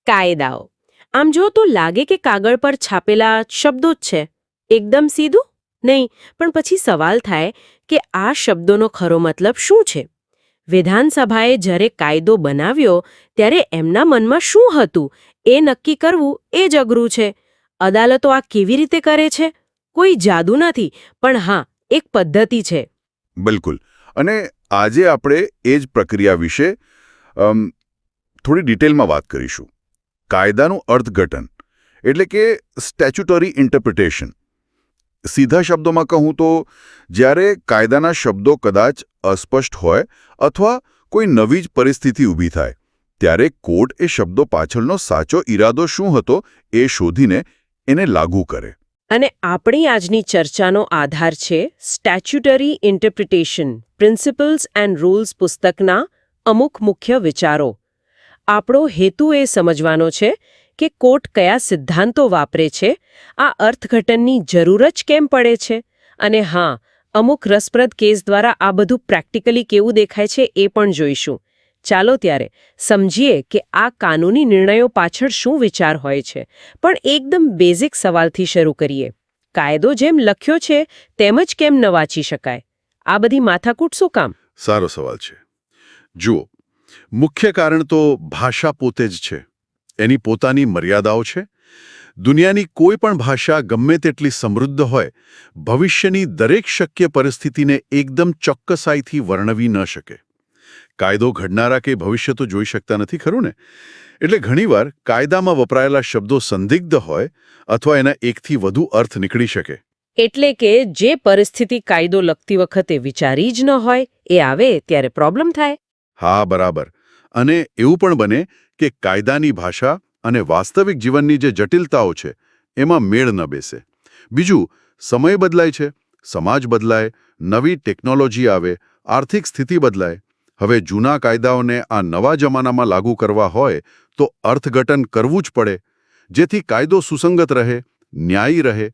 કાયદાઓ. આમ જો તો લાગે કે કાગળ પર છાપેલા શબ્દો જ છે, એકદમ સીધું નહીં. પણ પછી સવાલ થાય કે આ શબ્દોનો ખરો મતલબ શું છે? વિધાનસભાએ જ્યારે કાયદો બનાવ્યો ત્યારે એમના મનમાં શું હતું એ નક્કી કરવું એ જ અઘરું છે. અદાલતો આ કેવી રીતે કરે છે? કોઈ જાદુ નથી, પણ હા, એક પદ્ધતિ છે. બિલકુલ. અને આજે આપણે એ જ પ્રક્રિયા વિશે થોડી ડિટેલમાં વાત કરીશું. કાયદાનું અર્થઘટન એટલે કે સ્ટેચ્યુટરી ઇન્ટરપ્રિટેશન. સીધા શબ્દોમાં કહું તો જ્યારે કાયદાના શબ્દો કદાચ અસ્પષ્ટ હોય અથવા કોઈ નવી જ પરિસ્થિતિ ઊભી થાય ત્યારે કોર્ટ એ શબ્દો પાછળનો સાચો ઈરાદો શું હતો એ શોધીને એને લાગુ કરે. અને આપણી આજની ચર્ચાનો આધાર છે statutory interpretation principles and rules પુસ્તકના અમુક મુખ્ય વિચારો. આપણો હેતુ એ સમજવાનો છે કે કોર્ટ કયા સિદ્ધાંતો વાપરે છે, આ અર્થઘટનની જરૂર જ કેમ પડે છે, અને હા, અમુક રસપ્રદ કેસ દ્વારા આ બધું પ્રેક્ટિકલી કેવું દેખાય છે એ પણ જોઈશું. ચાલો ત્યારે સમજીએ કે આ કાનૂની નિર્ણયો પાછળ શું વિચાર હોય છે. પણ એકદમ બેઝિક સવાલથી શરૂ કરીએ. કાયદો જેમ લખ્યો છે તેમ જ કેમ ન વાંચી શકાય? આ બધી માથાકૂટ શું કામ? સારો સવાલ છે. જુઓ, મુખ્ય કારણ તો ભાષા પોતે જ છે. એની પોતાની મર્યાદાઓ છે. દુનિયાની કોઈ પણ ભાષા ગમે તેટલી સમૃદ્ધ હોય, ભવિષ્યની દરેક શક્ય પરિસ્થિતિને એકદમ ચોક્કસાઈથી વર્ણવી ન શકે. કાયદો ઘડનારા કે ભવિષ્ય તો જોઈ શકતા નથી, ખરું ને? એટલે ઘણીવાર કાયદામાં વપરાયેલા શબ્દો સંદિગ્ધ હોય અથવા એના એકથી વધુ અર્થ નીકળી શકે. એટલે કે જે પરિસ્થિતિ કાયદો લખતી વખતે વિચારી જ ન હોય એ આવે ત્યારે પ્રોબ્લેમ થાય. હા, બરાબર. અને એવું પણ બને કે કાયદાની ભાષા અને વાસ્તવિક જીવનની જે જટિલતાઓ છે એમાં મેળ ન બેસે. બીજું, સમય બદલાય છે, સમાજ બદલાય, નવી ટેકનોલોજી આવે, આર્થિક સ્થિતિ બદલાય. હવે જૂના કાયદાઓને આ નવા જમાનામાં લાગુ કરવા હોય તો અર્થઘટન કરવું જ પડે, જેથી કાયદો સુસંગત રહે, ન્યાયી રહે.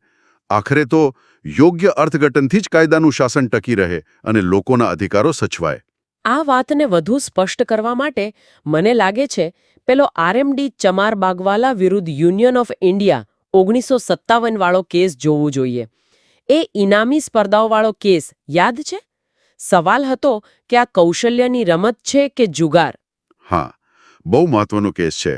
આખરે તો યોગ્ય અર્થઘટનથી જ કાયદાનું શાસન ટકી રહે અને લોકોના અધિકારો સચવાય. આ વાતને વધુ સ્પષ્ટ કરવા માટે મને લાગે છે પેલો આરએમડી ચમાર બાગવાલા વિરુદ્ધ યુનિયન ઓફ ઇન્ડિયા 1957 વાળો કેસ જોવું જોઈએ. એ ઇનામી સ્પર્ધાઓવાળો કેસ યાદ છે? સવાલ હતો કે આ કૌશલ્યની રમત છે કે જુગાર? હા, બહુ મહત્વનો કેસ છે.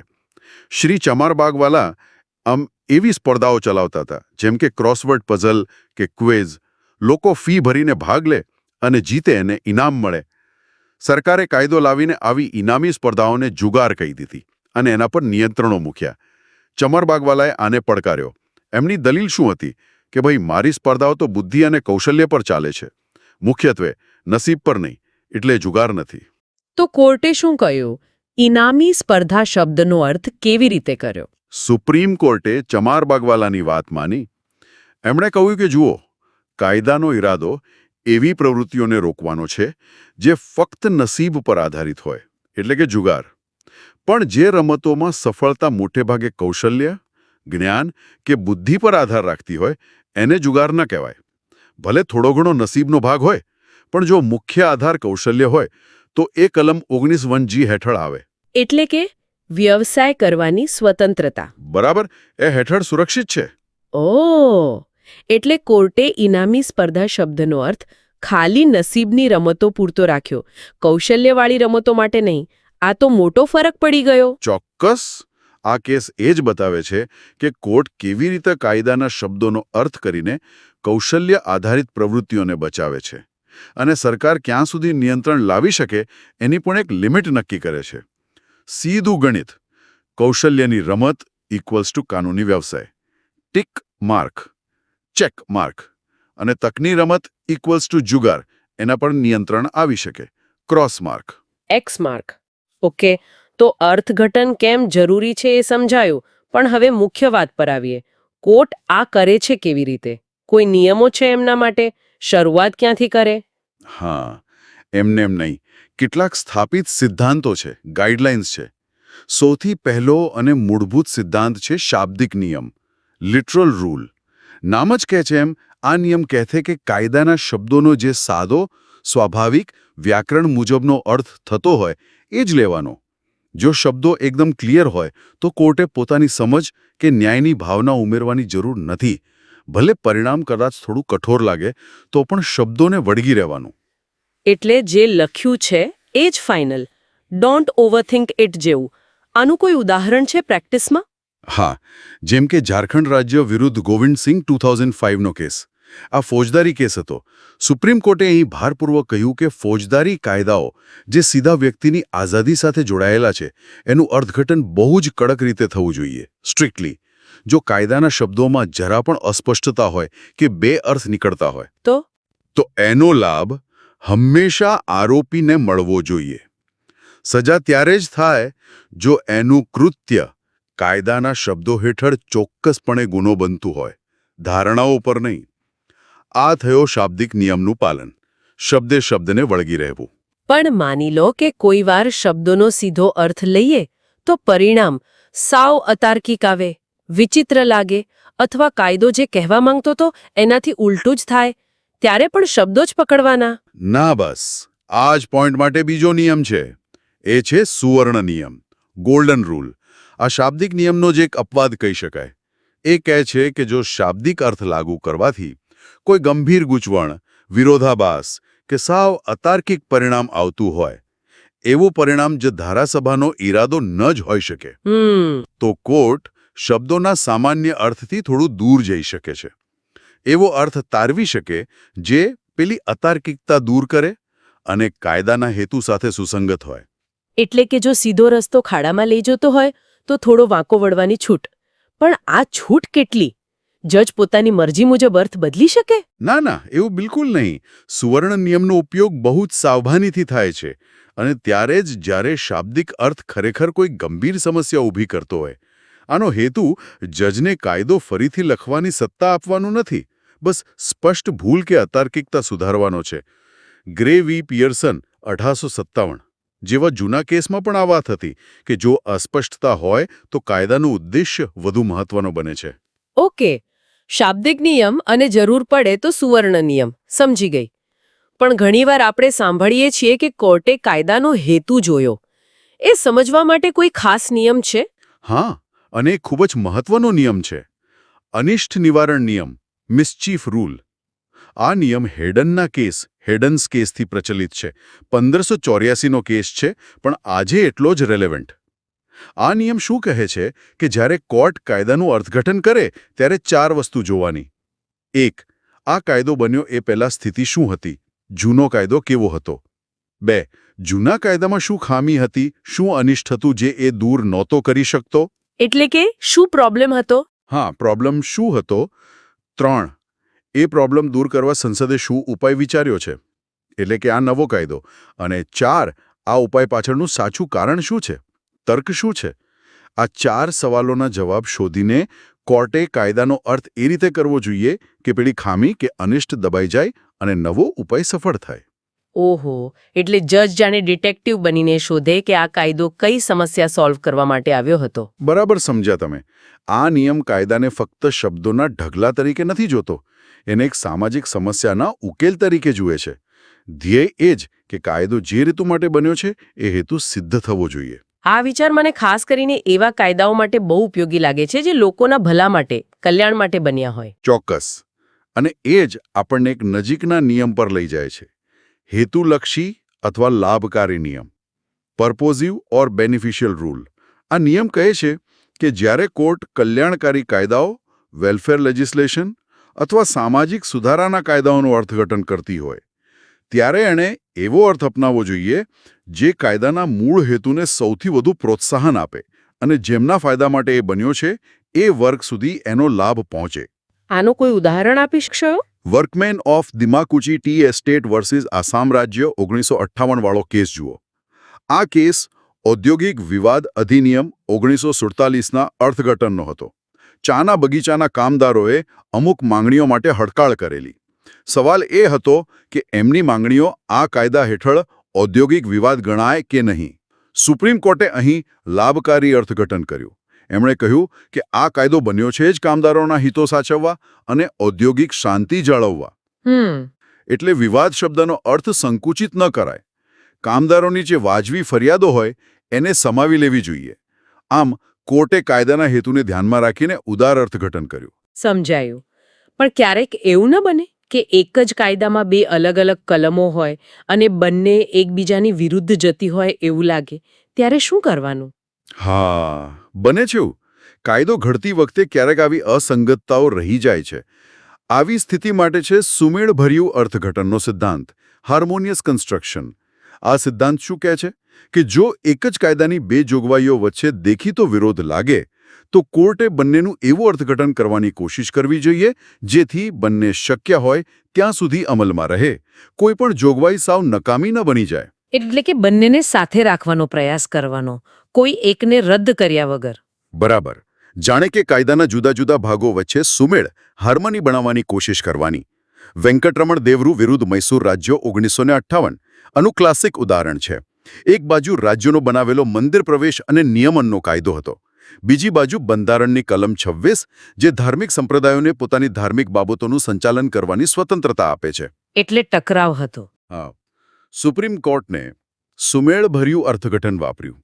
શ્રી ચમાર બાગવાલા એવી સ્પર્ધાઓ ચલાવતા હતા જેમ કે ક્રોસવર્ડ પઝલ કે ક્વિઝ. લોકો ફી ભરીને ભાગ લે અને જીતે એને ઇનામ મળે. સરકારે કાયદો લાવીને આવી ઇનામી સ્પર્ધાઓને જુગાર કહી દીધી અને એના પર નિયંત્રણો મૂક્યા. ચમર બાગવાલાએ આને પડકાર્યો. એમની દલીલ શું હતી કે ભાઈ, મારી સ્પર્ધાઓ તો બુદ્ધિ અને કૌશલ્ય પર ચાલે છે, મુખ્યત્વે નસીબ પર નહીં, એટલે જુગાર નથી. તો કોર્ટે શું કહ્યું? ઇનામી સ્પર્ધા શબ્દનો અર્થ કેવી રીતે કર્યો? સુપ્રીમ કોર્ટે ચમાર બાગવાલાની વાત માની. એમણે કહ્યું કે જુઓ, કાયદાનો ઈરાદો એવી પ્રવૃત્તિઓને રોકવાનો છે જે ફક્ત નસીબ પર આધારિત હોય, એટલે કે જુગાર. પણ જે રમતોમાં સફળતા મોટેભાગે કૌશલ્ય, જ્ઞાન કે બુદ્ધિ પર આધાર રાખતી હોય એને જુગાર ન કહેવાય. ભલે થોડો ઘણો નસીબનો ભાગ હોય, પણ જો મુખ્ય આધાર કૌશલ્ય હોય તો એ કલમ 19(1) હેઠળ આવે. એટલે કે વ્યવસાય કરવાની સ્વતંત્રતા. બરાબર, એ હેઠળ સુરક્ષિત છે. ઓહ, એટલે કોર્ટે ઇનામી સ્પર્ધા શબ્દનો અર્થ ખાલી નસીબની રમતો પૂરતો રાખ્યો, કૌશલ્યવાળી રમતો માટે નહીં. આ તો મોટો ફરક પડી ગયો. ચોક્કસ. આ કેસ એ જ બતાવે છે કે કોર્ટ કેવી રીતે કાયદાના શબ્દોનો અર્થ કરીને કૌશલ્ય આધારિત પ્રવૃત્તિઓને બચાવે છે અને સરકાર ક્યાં સુધી નિયંત્રણ લાવી શકે એની પણ એક લિમિટ નક્કી કરે છે. સીધું ગણિત. કૌશલ્યની રમત ઇક્વલ્સ ટુ કાનૂની વ્યવસાય. Tick mark, check mark. અને તકની રમત ઇક્વલ્સ ટુ જુગાર. એના પર નિયંત્રણ આવી શકે. Cross mark. X mark. Okay, તો અર્થઘટન કેમ જરૂરી છે એ સમજાયું, પણ હવે મુખ્ય વાત પર આવીએ. કોર્ટ આ કરે છે કેવી રીતે? કોઈ નિયમો છે એમના માટે? શરૂઆત ક્યાંથી કરે? હા, એમને એમ નહીં. કેટલાક સ્થાપિત સિદ્ધાંતો છે, ગાઈડલાઇન્સ છે. સૌથી પહેલો અને મૂળભૂત સિદ્ધાંત છે શાબ્દિક નિયમ, લિટરલ રૂલ. નામ જ કહે છે એમ, આ નિયમ કહેશે કે કાયદાના શબ્દોનો જે સાદો, સ્વાભાવિક વ્યાકરણ મુજબનો અર્થ થતો હોય એ જ લેવાનો. જો શબ્દો એકદમ ક્લિયર હોય તો કોર્ટે પોતાની સમજ કે ન્યાયની ભાવના ઉમેરવાની જરૂર નથી. ભલે પરિણામ કદાચ થોડું કઠોર લાગે તો પણ શબ્દોને વળગી રહેવાનું. એટલે જે લખ્યું છે એ જ ફાઇનલ. ડોન્ટ ઓવરથિંક ઇટ જેવું. આનું કોઈ ઉદાહરણ છે પ્રેક્ટિસમાં? હા, જેમ કે ઝારખંડ રાજ્ય વિરુદ્ધ ગોવિંદસિંહ 2005નો કેસ. આ ફોજદારી કેસ હતો. સુપ્રીમ કોર્ટે અહીં ભારપૂર્વક કહ્યું કે ફોજદારી કાયદાઓ જે સીધા વ્યક્તિની આઝાદી સાથે જોડાયેલા છે એનું અર્થઘટન બહુ જ કડક રીતે થવું જોઈએ, સ્ટ્રિક્ટલી. જો કાયદાના શબ્દોમાં જરા પણ અસ્પષ્ટતા હોય કે બે અર્થ નીકળતા હોય તો એનો લાભ હંમેશા આરોપીને મળવો જોઈએ. સજા ત્યારે જ થાય જો એનું કૃત્ય કાયદાના શબ્દો હેઠળ ચોક્કસપણે ગુનો બનતું હોય, ધારણાઓ પર નહીં. આ થયો શાબ્દિક નિયમનું પાલન. શબ્દે શબ્દને વળગી રહેવું. પણ માની લો કે કોઈ વાર શબ્દોનો સીધો અર્થ લઈએ તો પરિણામ સાવ અતાર્કિક આવે, વિચિત્ર લાગે, અથવા કાયદો જે કહેવા માંગતો તો એનાથી ઉલટું જ થાય, ત્યારે પણ શબ્દો જ પકડવાના? ના, બસ આ જ પોઈન્ટ માટે બીજો નિયમ છે. એ છે સુવર્ણ નિયમ, ગોલ્ડન રૂલ. આ શાબ્દિક નિયમનો જ એક અપવાદ કહી શકાય. એ કહે છે કે જો શાબ્દિક અર્થ લાગુ કરવાથી કોઈ ગંભીર ગૂંચવણ, વિરોધાભાસ કે સાવ અતાર્કિક પરિણામ આવતું હોય, એવું પરિણામ જે ધારાસભાનો ઈરાદો ન જ હોઈ શકે, તો કોર્ટ શબ્દોના સામાન્ય અર્થથી થોડું દૂર જઈ શકે છે. એવો અર્થ તારવી શકે જે પેલી અતાર્કિકતા દૂર કરે અને કાયદાના હેતુ સાથે સુસંગત હોય. એટલે કે જો સીધો રસ્તો ખાડામાં લઈ જતો હોય તો થોડો વાંકો વળવાની છૂટ. પણ આ છૂટ કેટલી? જજ પોતાની મરજી મુજબ અર્થ બદલી શકે? ના ના, એવું બિલકુલ નહીં. સુવર્ણ નિયમનો ઉપયોગ બહુ જ સાવધાનીથી થાય છે, અને ત્યારે જ જ્યારે શાબ્દિક અર્થ ખરેખર કોઈ ગંભીર સમસ્યા ઊભી કરતો હોય. આનો હેતુ જજને કાયદો ફરીથી લખવાની સત્તા આપવાનું નથી, બસ સ્પષ્ટ ભૂલ કે અતાર્કિકતા સુધારવાનો છે. ગ્રે વી પિયર્સન 1857 જેવા જૂના કેસમાં પણ આ વાત હતી કે જો અસ્પષ્ટતા હોય તો કાયદાનું ઉદ્દેશ્ય વધુ મહત્વનો બને છે. ઓકે, શાબ્દિક નિયમ અને જરૂર પડે તો સુવર્ણ નિયમ, સમજી ગઈ. પણ ઘણીવાર આપણે સાંભળીએ છીએ કે કોર્ટે કાયદાનો હેતુ જોયો. એ સમજવા માટે કોઈ ખાસ નિયમ છે? હા, અને એક ખૂબ જ મહત્વનો નિયમ છે, અનિષ્ટ નિવારણ નિયમ, મિસચીફ રૂલ. આ નિયમ હેડન્સ કેસથી પ્રચલિત છે. 1584નો કેસ છે, પણ આજે એટલો જ રેલેવન્ટ. આ નિયમ શું કહે છે કે જ્યારે કોર્ટ કાયદાનું અર્થઘટન કરે ત્યારે 4 વસ્તુ જોવાની. 1. આ કાયદો બન્યો એ પહેલા સ્થિતિ શું હતી? જૂનો કાયદો કેવો હતો? 2. જૂના કાયદામાં શું ખામી હતી, શું અનિષ્ટ હતું જે એ દૂર નહોતો કરી શકતો? એટલે કે શું પ્રોબ્લેમ હતો? હા, પ્રોબ્લેમ શું હતો? 3. એ પ્રોબ્લેમ દૂર કરવા સંસદે શું ઉપાય વિચાર્યો છે, એટલે કે આ નવો કાયદો. અને 4. આ ઉપાય પાછળનું સાચું કારણ શું છે, તર્ક શું છે? આ 4 સવાલોના જવાબ શોધીને કોર્ટે કાયદાનો અર્થ એ રીતે કરવો જોઈએ કે પેલી ખામી કે અનિષ્ટ દબાઈ જાય અને નવો ઉપાય સફળ થાય. ઓહો, એટલે જજ જાણે ડિટેક્ટિવ બનીને શોધે કે આ કાયદો કઈ સમસ્યા સોલ્વ કરવા માટે આવ્યો હતો. બરાબર સમજ્યા તમે. આ નિયમ કાયદાને ફક્ત શબ્દોના ઢગલા તરીકે નથી જોતો, એને એક સામાજિક સમસ્યાના ઉકેલ તરીકે જુએ છે. ધ્યેય એ જ કે કાયદો જે હેતુ માટે બન્યો છે એ હેતુ સિદ્ધ થવો જોઈએ. આ વિચાર મને ખાસ કરીને એવા કાયદાઓ માટે બહુ ઉપયોગી લાગે છે જે લોકોના ભલા માટે, કલ્યાણ માટે બન્યા હોય. ચોક્કસ. અને એ જ આપણને એક નજીકના નિયમ પર લઈ જાય છે, હેતુલક્ષી અથવા લાભકારી નિયમ, પર્પોઝિવ ઓર બેનિફિશિયલ રૂલ. આ નિયમ કહે છે કે જ્યારે કોર્ટ કલ્યાણકારી કાયદાઓ, વેલફેર લેજિસ્લેશન અથવા સામાજિક સુધારાના કાયદાઓનું અર્થઘટન કરતી હોય ત્યારે એણે એવો અર્થ અપનાવવો જોઈએ જે કાયદાના મૂળ હેતુને સૌથી વધુ પ્રોત્સાહન આપે અને જેમના ફાયદા માટે એ બન્યો છે એ વર્ગ સુધી એનો લાભ પહોંચે. આનું કોઈ ઉદાહરણ આપી શકશો? Workmen of Dimakuchi tea estate versus Assam રાજ્ય 1958 વાળો કેસ જુઓ. આ કેસ ઔદ્યોગિક વિવાદ અધિનિયમ 1947ના અર્થઘટનનો હતો. ચાના બગીચાના કામદારોએ અમુક માંગણીઓ માટે હડતાળ કરેલી. સવાલ એ હતો કે એમની માંગણીઓ આ કાયદા હેઠળ ઔદ્યોગિક વિવાદ ગણાય કે નહીં. સુપ્રીમ કોર્ટે અહીં લાભકારી અર્થઘટન કર્યું. એમણે કહ્યું કે આ કાયદો બન્યો છે જ કામદારોના હિતો સાચવવા અને ઔદ્યોગિક શાંતિ જાળવવા. એટલે વિવાદ શબ્દનો અર્થ સંકુચિત ન કરાય. કામદારોની જે વાજબી ફરિયાદો હોય એને સમાવી લેવી જોઈએ. આમ કોર્ટે કાયદાના હેતુને ધ્યાનમાં રાખીને ઉદાર અર્થઘટન કર્યું. સમજાયું. પણ ક્યારેક એવું ન બને કે એક જ કાયદામાં બે અલગ અલગ કલમો હોય અને બંને એકબીજાની વિરુદ્ધ જતી હોય એવું લાગે, ત્યારે શું કરવાનું? હા, બને છે એવું. કાયદો ઘડતી વખતે ક્યારેક આવી અસંગતતાઓ રહી જાય છે. આવી સ્થિતિ માટે છે સુમેળભર્યું અર્થઘટનનો સિદ્ધાંત, હાર્મોનિયસ કન્સ્ટ્રક્શન. આ સિદ્ધાંત શું કહે છે કે જો એક જ કાયદાની બે જોગવાઈઓ વચ્ચે દેખીતો વિરોધ લાગે તો કોર્ટે બંનેનું એવું અર્થઘટન કરવાની કોશિશ કરવી જોઈએ જેથી બંને શક્ય હોય ત્યાં સુધી અમલમાં રહે. કોઈ પણ જોગવાઈ સાવ નકામી ન બની જાય. એટલે કે બંનેને સાથે રાખવાનો પ્રયાસ કરવાનો, કોઈ એકને રદ કર્યા વગર. બરાબર. જાણે કે કાયદાના જુદા જુદા ભાગો વચ્ચે સુમેળ, હાર્મની બનાવવાની કોશિશ કરવાની. વેંકટરમણ દેવરૂ વિરુદ્ધ મૈસૂર રાજ્યો 1958 આનું ક્લાસિક ઉદાહરણ છે. એક બાજુ રાજ્યોનો બનાવેલો મંદિર પ્રવેશ અને નિયમનનો કાયદો હતો. બીજી બાજુ બંધારણની કલમ 26 જે ધાર્મિક સંપ્રદાયોને પોતાની ધાર્મિક બાબતોનું સંચાલન કરવાની સ્વતંત્રતા આપે છે. એટલે ટકરાવ હતો. હા. સુપ્રીમ કોર્ટને સુમેળભર્યું અર્થઘટન વાપર્યું.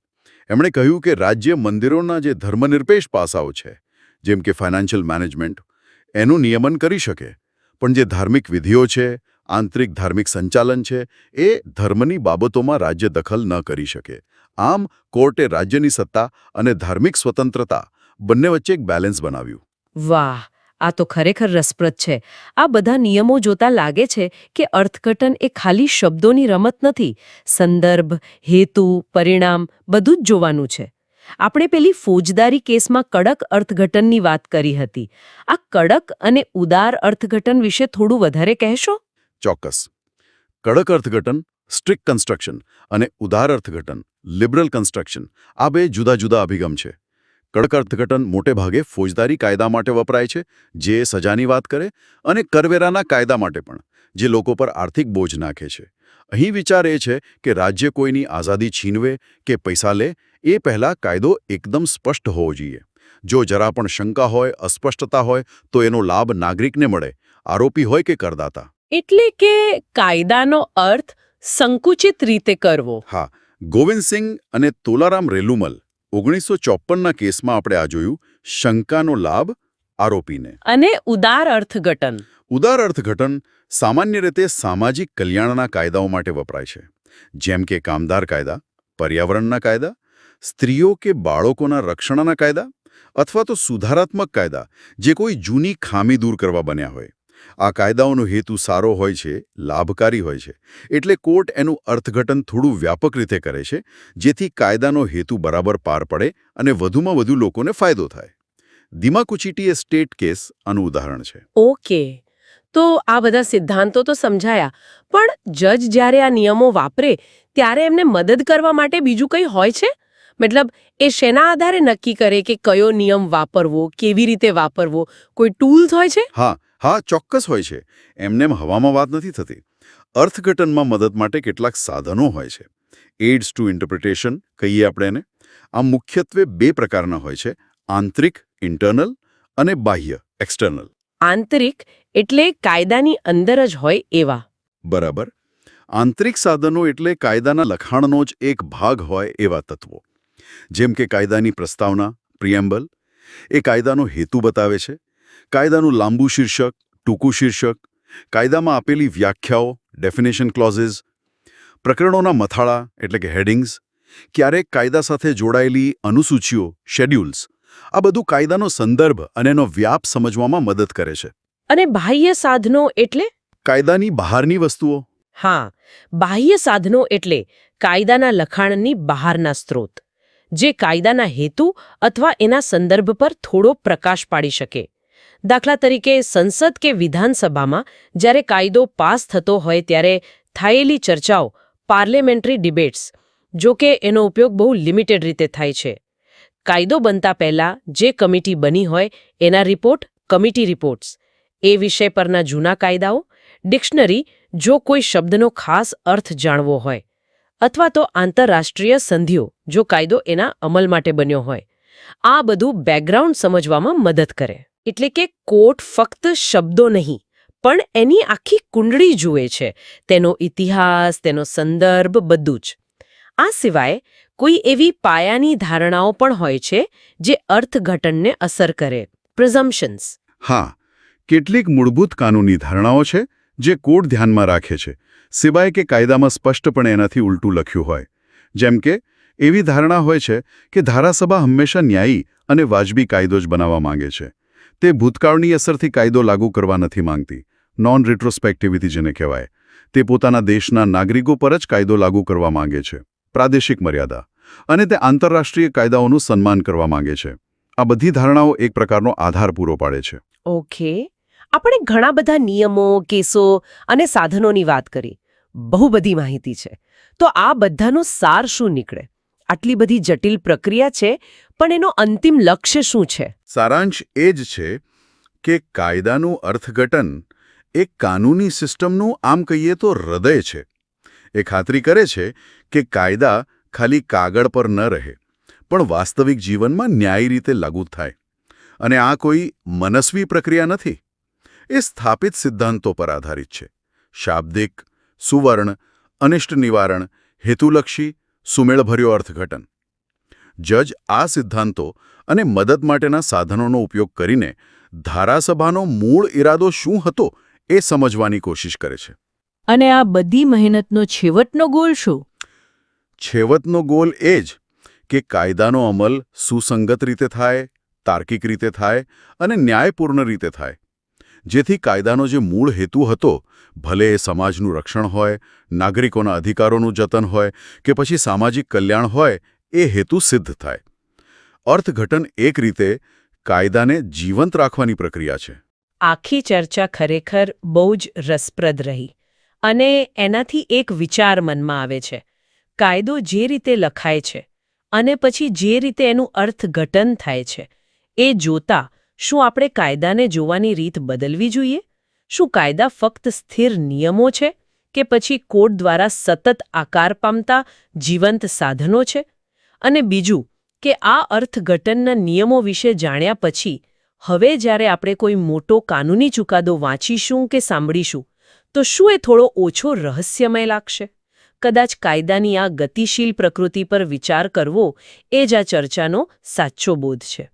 એમણે કહ્યું કે રાજ્ય મંદિરોના જે ધર્મનિરપેક્ષ પાસાઓ છે, જેમ કે ફાઇનાન્શિયલ મેનેજમેન્ટ, એનું નિયમન કરી શકે, પણ જે ધાર્મિક વિધિઓ છે, આંતરિક ધાર્મિક સંચાલન છે, એ ધર્મની બાબતોમાં રાજ્ય દખલ ન કરી શકે. આમ કોર્ટે રાજ્યની સત્તા અને ધાર્મિક સ્વતંત્રતા બંને વચ્ચે એક બેલેન્સ બનાવ્યું. વાહ, આ તો ખરેખર રસપ્રદ છે. આ બધા નિયમો જોતા લાગે છે કે અર્થઘટન એ ખાલી શબ્દોની રમત નથી. સંદર્ભ, હેતુ, પરિણામ બધું જ જોવાનું છે. આપણે પેલી ફોજદારી કેસમાં કડક અર્થઘટનની વાત કરી હતી. આ કડક અને ઉદાર અર્થઘટન વિશે થોડું વધારે કહેશો? ચોક્કસ. કડક અર્થઘટન, સ્ટ્રિક્ટ કન્સ્ટ્રક્શન, અને ઉદાર અર્થઘટન, લિબરલ કન્સ્ટ્રક્શન, આ બે જુદા જુદા અભિગમ છે. કડક અર્થઘટન મોટે ભાગે ફોજદારી કાયદા માટે વપરાય છે, જે સજાની વાત કરે, અને કરવેરાના કાયદા માટે પણ, જે લોકો પર આર્થિક બોજ નાખે છે. અહીં વિચાર એ છે કે રાજ્ય કોઈની આઝાદી છીનવે કે પૈસા લે એ પહેલાં કાયદો એકદમ સ્પષ્ટ હોવો જોઈએ. જો જરા પણ શંકા હોય, અસ્પષ્ટતા હોય, તો એનો લાભ નાગરિકને મળે, આરોપી હોય કે કરદાતા. એટલે કે કાયદાનો અર્થ સંકુચિત રીતે કરવો. હા, ગોવિંદસિંહ અને તોલારામ રેલુમલ 1954ના કેસમાં આપણે આ જોયું. શંકાનો લાભ આરોપીને. અને ઉદાર અર્થઘટન. ઉદાર અર્થઘટન સામાન્ય રીતે સામાજિક કલ્યાણના કાયદાઓ માટે વપરાય છે, જેમ કે કામદાર કાયદા, પર્યાવરણના કાયદા, સ્ત્રીઓ કે બાળકોના રક્ષણના કાયદા, અથવા તો સુધારાત્મક કાયદા જે કોઈ જૂની ખામી દૂર કરવા બન્યા હોય. આ કાયદાઓનો હેતુ સારો હોય છે, લાભકારી હોય છે, એટલે કોર્ટ એનું અર્થઘટન થોડું વ્યાપક રીતે કરે છે, જેથી કાયદાનો હેતુ બરાબર પાર પડે અને વધુમાં વધુ લોકોને ફાયદો થાય. દિમાકુચીટી એ સ્ટેટ કેસ આનું ઉદાહરણ છે. ઓકે, તો આ બધા સિદ્ધાંતો તો સમજાયા, પણ જજ જ્યારે આ નિયમો વાપરે ત્યારે એમને મદદ કરવા માટે બીજું કંઈ હોય છે? મતલબ, એ શેના આધારે નક્કી કરે કે કયો નિયમ વાપરવો, કેવી રીતે વાપરવો? કોઈ ટૂલ્સ હોય છે? હા, ચોક્કસ હોય છે. એમનેમ હવામાં વાત નથી થતી. અર્થઘટનમાં મદદ માટે કેટલાક સાધનો હોય છે. એડ્સ ટુ ઇન્ટરપ્રિટેશન કહીએ આપણે એને. આ મુખ્યત્વે બે પ્રકારના હોય છે: આંતરિક, ઇન્ટરનલ, અને બાહ્ય, એક્સટર્નલ. આંતરિક એટલે કાયદાની અંદર જ હોય એવા. બરાબર. આંતરિક સાધનો એટલે કાયદાના લખાણનો જ એક ભાગ હોય એવા તત્વો. જેમ કે કાયદાની પ્રસ્તાવના, પ્રિએમ્બલ. એ કાયદાનો હેતુ બતાવે છે. કાયદાનું લાંબુ શીર્ષક, ટૂંકું શીર્ષક, કાયદામાં આપેલી વ્યાખ્યાઓ, ડેફિનેશન ક્લોઝિસ, પ્રકરણોના મથાળા એટલે કે હેડિંગ્સ, ક્યારેક કાયદા સાથે જોડાયેલી અનુસૂચિઓ, શેડ્યુલ્સ. આ બધું કાયદાનો સંદર્ભ અને એનો વ્યાપ સમજવામાં મદદ કરે છે. અને બાહ્ય સાધનો એટલે? કાયદાની બહારની વસ્તુઓ. હા, બાહ્ય સાધનો એટલે કાયદાના લખાણની બહારના સ્ત્રોત, જે કાયદાના હેતુ અથવા એના સંદર્ભ પર થોડો પ્રકાશ પાડી શકે. દાખલા તરીકે, સંસદ કે વિધાનસભામાં જ્યારે કાયદો પાસ થતો હોય ત્યારે થયેલી ચર્ચાઓ, પાર્લામેન્ટરી ડિબેટ્સ. જો કે એનો ઉપયોગ બહુ લિમિટેડ રીતે થાય છે. કાયદો બનતા પહેલા જે કમિટી બની હોય એના રિપોર્ટ, કમિટી રિપોર્ટ્સ, એ વિષય પરના જૂના કાયદાઓ, ડિક્શનરી જો કોઈ શબ્દનો ખાસ અર્થ જાણવો હોય, અથવા તો આંતરરાષ્ટ્રીય સંધિઓ જો કાયદો એના અમલ માટે બન્યો હોય. આ બધું બેકગ્રાઉન્ડ સમજવામાં મદદ કરે. એટલે કે કોર્ટ ફક્ત શબ્દો નહીં, પણ એની આખી કુંડળી જુએ છે, તેનો ઇતિહાસ, તેનો સંદર્ભ, બધું જ. આ સિવાય કોઈ એવી પાયાની ધારણાઓ પણ હોય છે જે અર્થઘટનને અસર કરે, પ્રિઝમ્પશન્સ. હા, કેટલીક મૂળભૂત કાનૂની ધારણાઓ છે જે કોર્ટ ધ્યાનમાં રાખે છે, સિવાય કે કાયદામાં સ્પષ્ટપણે એનાથી ઉલટું લખ્યું હોય. જેમ કે એવી ધારણા હોય છે કે ધારાસભા હંમેશા ન્યાયી અને વાજબી કાયદો જ બનાવવા માંગે છે. તે ભૂતકાળની અસરથી કાયદો લાગુ કરવા નથી માંગતી. નોન રિટ્રોસ્પેક્ટિવિટી જેને કહેવાય. તે પોતાના દેશના નાગરિકો પર જ કાયદો લાગુ કરવા માંગે છે. પ્રાદેશિક મર્યાદા. અને તે આંતરરાષ્ટ્રીય કાયદાઓનું સન્માન કરવા માંગે છે. આ બધી ધારણાઓ એક પ્રકારનો આધાર પૂરો પાડે છે. ઓકે. આપણે ઘણા બધા નિયમો, કેસો અને સાધનોની વાત કરી. બહુ બધી માહિતી છે. તો આ બધાનો સાર શું નીકળે? આટલી બધી જટિલ પ્રક્રિયા છે, પણ એનો અંતિમ લક્ષ્ય શું છે? સારાંશ એ જ છે કે કાયદાનું અર્થઘટન એક કાનૂની સિસ્ટમનું આમ કહીએ તો હૃદય છે. એ ખાતરી કરે છે કે કાયદા ખાલી કાગળ પર ન રહે, પણ વાસ્તવિક જીવનમાં ન્યાયી રીતે લાગુ થાય. અને આ કોઈ મનસ્વી પ્રક્રિયા નથી. એ સ્થાપિત સિદ્ધાંતો પર આધારિત છે. શાબ્દિક, સુવર્ણ, અનિષ્ટ નિવારણ, હેતુલક્ષી, સુમેળભર્યો અર્થઘટન. જજ આ સિદ્ધાંતો અને મદદ માટેના સાધનોનો ઉપયોગ કરીને ધારાસભાનો મૂળ ઇરાદો શું હતો એ સમજવાની કોશિશ કરે છે. અને આ બધી મહેનતનો છેવટનો ગોલ શું? છેવટનો ગોલ એ જ કે કાયદાનો અમલ સુસંગત રીતે થાય, તાર્કિક રીતે થાય અને ન્યાયપૂર્ણ રીતે થાય. જેથી કાયદાનો જે મૂળ હેતુ હતો, ભલે એ સમાજનું રક્ષણ હોય, નાગરિકોના અધિકારોનું જતન હોય કે પછી સામાજિક કલ્યાણ હોય, એ હેતુ સિદ્ધ થાય. અર્થઘટન એક રીતે કાયદાને જીવંત રાખવાની પ્રક્રિયા છે. આખી ચર્ચા ખરેખર બહુ જ રસપ્રદ રહી. અને એનાથી એક વિચાર મનમાં આવે છે. કાયદો જે રીતે લખાય છે અને પછી જે રીતે એનું અર્થઘટન થાય છે, એ જોતા શું આપણે કાયદાને જોવાની રીત બદલવી જોઈએ? શું કાયદા ફક્ત સ્થિર નિયમો છે કે પછી કોર્ટ દ્વારા સતત આકાર પામતા જીવંત સાધનો છે? અને બીજું કે આ અર્થઘટનના નિયમો વિશે જાણ્યા પછી હવે જ્યારે આપણે કોઈ મોટો કાનૂની ચુકાદો વાંચીશું કે સાંભળીશું, તો શું એ થોડો ઓછો રહસ્યમય લાગશે? કદાચ કાયદાની આ ગતિશીલ પ્રકૃતિ પર વિચાર કરવો એ જ આ ચર્ચાનો સાચો બોધ છે.